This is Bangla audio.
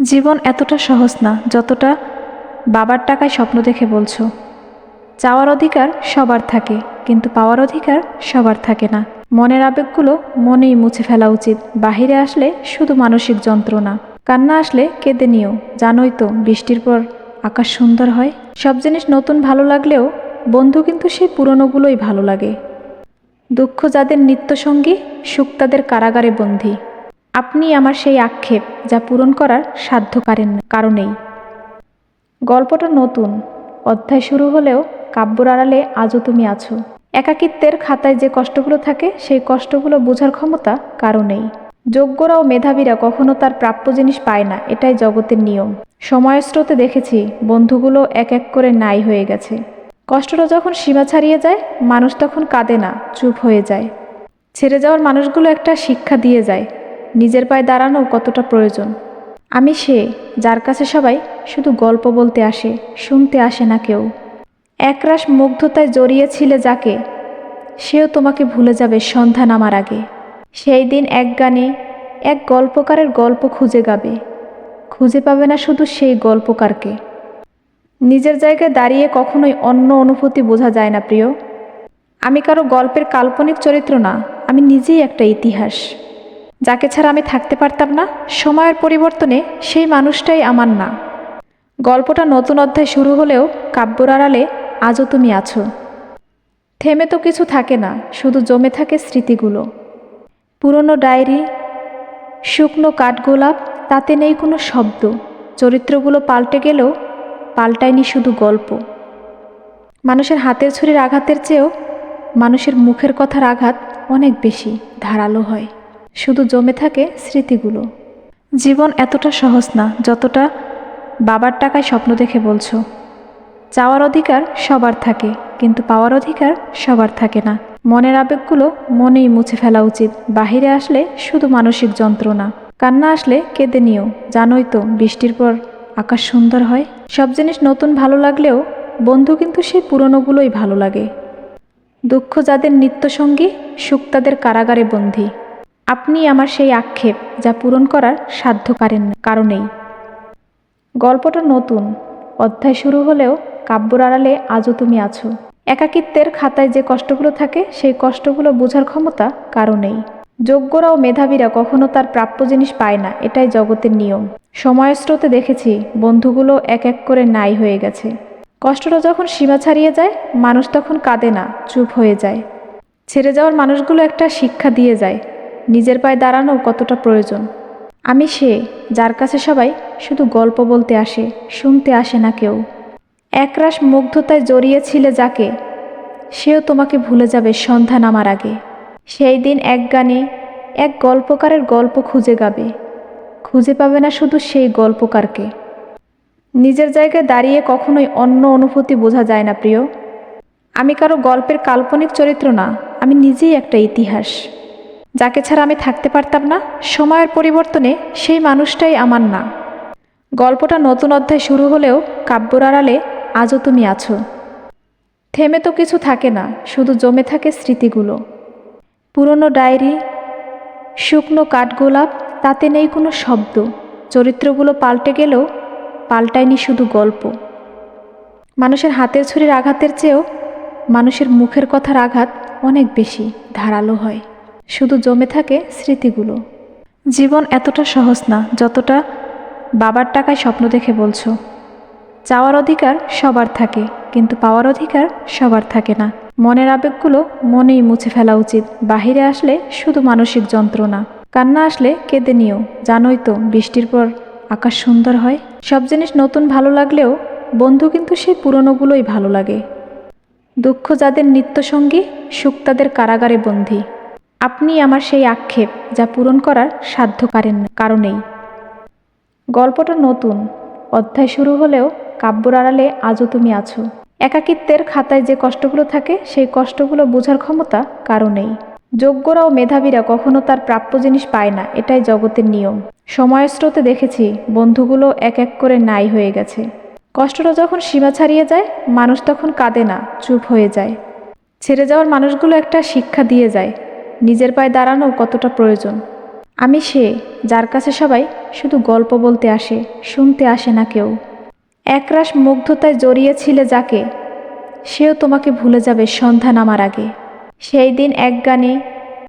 জীবন এতটা সহজ না যতটা বাবার টাকায় স্বপ্ন দেখে বলছো। চাওয়ার অধিকার সবার থাকে, কিন্তু পাওয়ার অধিকার সবার থাকে না। মনের আবেগগুলো মনেই মুছে ফেলা উচিত। বাহিরে আসলে শুধু মানসিক যন্ত্রণা, কান্না আসলে কেঁদে নিও। জানোই তো বৃষ্টির পর আকাশ সুন্দর হয়। সব জিনিস নতুন ভালো লাগলেও বন্ধু কিন্তু সেই পুরনোগুলোই ভালো লাগে। দুঃখ যাদের নিত্যসঙ্গী, সুখ তাদের কারাগারে বন্দী। আপনি আমার সেই আক্ষেপ যা পূরণ করার সাধ্য কারো নেই। গল্পটা নতুন, অধ্যায় শুরু হলেও কাব্যর আড়ালে আজও তুমি আছো। একাকিত্বের খাতায় যে কষ্টগুলো থাকে সেই কষ্টগুলো বোঝার ক্ষমতা কারো নেই। যোগ্যরা ও মেধাবীরা কখনো তার প্রাপ্য জিনিস পায় না, এটাই জগতের নিয়ম। সময়ের স্রোতে দেখেছি বন্ধুগুলো এক এক করে নাই হয়ে গেছে। কষ্টটা যখন সীমা ছাড়িয়ে যায়, মানুষ তখন কাঁদে না, চুপ হয়ে যায়। ছেড়ে যাওয়ার মানুষগুলো একটা শিক্ষা দিয়ে যায়, নিজের পায়ে দাঁড়ানো কতটা প্রয়োজন। আমি সে যার কাছে সবাই শুধু গল্প বলতে আসে, শুনতে আসে না কেউ। একরাশ মুগ্ধতায় জড়িয়েছিলে যাকে, সেও তোমাকে ভুলে যাবে সন্ধ্যা নামার আগে। সেই দিন এক গানে এক গল্পকারের গল্প খুঁজে গাবে, খুঁজে পাবে না শুধু সেই গল্পকারকে। নিজের জায়গায় দাঁড়িয়ে কখনোই অন্য অনুভূতি বোঝা যায় না প্রিয়। আমি কারো গল্পের কাল্পনিক চরিত্র না, আমি নিজেই একটা ইতিহাস। যাকে ছাড়া আমি থাকতে পারতাম না, সময়ের পরিবর্তনে সেই মানুষটাই আমার না। গল্পটা নতুন অধ্যায় শুরু হলেও কাব্যর আড়ালে আজও তুমি আছো। থেমে তো কিছু থাকে না, শুধু জমে থাকে স্মৃতিগুলো। পুরনো ডায়েরি, শুকনো কাঠগোলাপ, তাতে নেই কোনো শব্দ। চরিত্রগুলো পাল্টে গেলেও পাল্টায়নি শুধু গল্প। মানুষের হাতের ছুরির আঘাতের চেয়েও মানুষের মুখের কথার আঘাত অনেক বেশি ধারালো হয়। শুধু জমে থাকে স্মৃতিগুলো। জীবন এতটা সহজ না যতটা বাবার টাকায় স্বপ্ন দেখে বলছো। চাওয়ার অধিকার সবার থাকে, কিন্তু পাওয়ার অধিকার সবার থাকে না। মনের আবেগগুলো মনেই মুছে ফেলা উচিত। বাহিরে আসলে শুধু মানসিক যন্ত্রণা, কান্না আসলে কেঁদে নিও। জানোই তো বৃষ্টির পর আকাশ সুন্দর হয়। সব জিনিস নতুন ভালো লাগলেও বন্ধু কিন্তু সেই পুরনোগুলোই ভালো লাগে। দুঃখ যাদের নিত্যসঙ্গী, সুখ তাদের কারাগারে বন্দী। আপনি আমার সেই আক্ষেপ যা পূরণ করার সাধ্য কারো নেই। গল্পটা নতুন, অধ্যায় শুরু হলেও কাব্যর আড়ালে আজও তুমি আছো। একাকিত্বের খাতায় যে কষ্টগুলো থাকে সেই কষ্টগুলো বোঝার ক্ষমতা কারো নেই। যোগ্যরা ও মেধাবীরা কখনো তার প্রাপ্য জিনিস পায় না, এটাই জগতের নিয়ম। সময়ের স্রোতে দেখেছি বন্ধুগুলো এক এক করে নাই হয়ে গেছে। কষ্টটা যখন সীমা ছাড়িয়ে যায়, মানুষ তখন কাঁদে না, চুপ হয়ে যায়। ছেড়ে যাওয়ার মানুষগুলো একটা শিক্ষা দিয়ে যায়, নিজের পায়ে দাঁড়ানো কতটা প্রয়োজন। আমি সে যার কাছে সবাই শুধু গল্প বলতে আসে, শুনতে আসে না কেউ। একরাশ মুগ্ধতায় জড়িয়েছিলে যাকে, সেও তোমাকে ভুলে যাবে সন্ধ্যা নামার আগে। সেই দিন এক গানে এক গল্পকারের গল্প খুঁজে গাবে, খুঁজে পাবে না শুধু সেই গল্পকারকে। নিজের জায়গায় দাঁড়িয়ে কখনোই অন্য অনুভূতি বোঝা যায় না প্রিয়। আমি কারো গল্পের কাল্পনিক চরিত্র না, আমি নিজেই একটা ইতিহাস। যাকে ছাড়া আমি থাকতে পারতাম না, সময়ের পরিবর্তনে সেই মানুষটাই আমার না। গল্পটা নতুন অধ্যায় শুরু হলেও কাব্যর আড়ালে আজও তুমি আছো। থেমে তো কিছু থাকে না, শুধু জমে থাকে স্মৃতিগুলো। পুরনো ডায়েরি, শুকনো কাঠগোলাপ, তাতে নেই কোনো শব্দ। চরিত্রগুলো পাল্টে গেলেও পাল্টায়নি শুধু গল্প। মানুষের হাতের ছুরির আঘাতের চেয়েও মানুষের মুখের কথার আঘাত অনেক বেশি ধারালো হয়। শুধু জমে থাকে স্মৃতিগুলো। জীবন এতটা সহজ না যতটা বাবার টাকায় স্বপ্ন দেখে বলছো। চাওয়ার অধিকার সবার থাকে, কিন্তু পাওয়ার অধিকার সবার থাকে না। মনের আবেগগুলো মনেই মুছে ফেলা উচিত। বাহিরে আসলে শুধু মানসিক যন্ত্রণা, কান্না আসলে কেঁদে নিও। জানোই তো বৃষ্টির পর আকাশ সুন্দর হয়। সব জিনিস নতুন ভালো লাগলেও বন্ধু কিন্তু সেই পুরনোগুলোই ভালো লাগে। দুঃখ যাদের নিত্যসঙ্গী, সুখ তাদের কারাগারে বন্দী। আপনি আমার সেই আক্ষেপ যা পূরণ করার সাধ্য কারো নেই। গল্পটা নতুন, অধ্যায় শুরু হলেও কাব্যর আড়ালে আজও তুমি আছো। একাকিত্বের খাতায় যে কষ্টগুলো থাকে সেই কষ্টগুলো বোঝার ক্ষমতা কারো নেই। যোগ্যরা ও মেধাবীরা কখনো তার প্রাপ্য জিনিস পায় না, এটাই জগতের নিয়ম। সময়ের স্রোতে দেখেছি বন্ধুগুলো এক এক করে নাই হয়ে গেছে। কষ্টটা যখন সীমা ছাড়িয়ে যায়, মানুষ তখন কাঁদে না, চুপ হয়ে যায়। ছেড়ে যাওয়ার মানুষগুলো একটা শিক্ষা দিয়ে যায়, নিজের পায়ে দাঁড়ানো কতটা প্রয়োজন। আমি সে, যার কাছে সবাই শুধু গল্প বলতে আসে, শুনতে আসে না কেউ। একরাশ মুগ্ধতায় জড়িয়েছিলে যাকে, সেও তোমাকে ভুলে যাবে সন্ধ্যা নামার আগে। সেই দিন এক গানে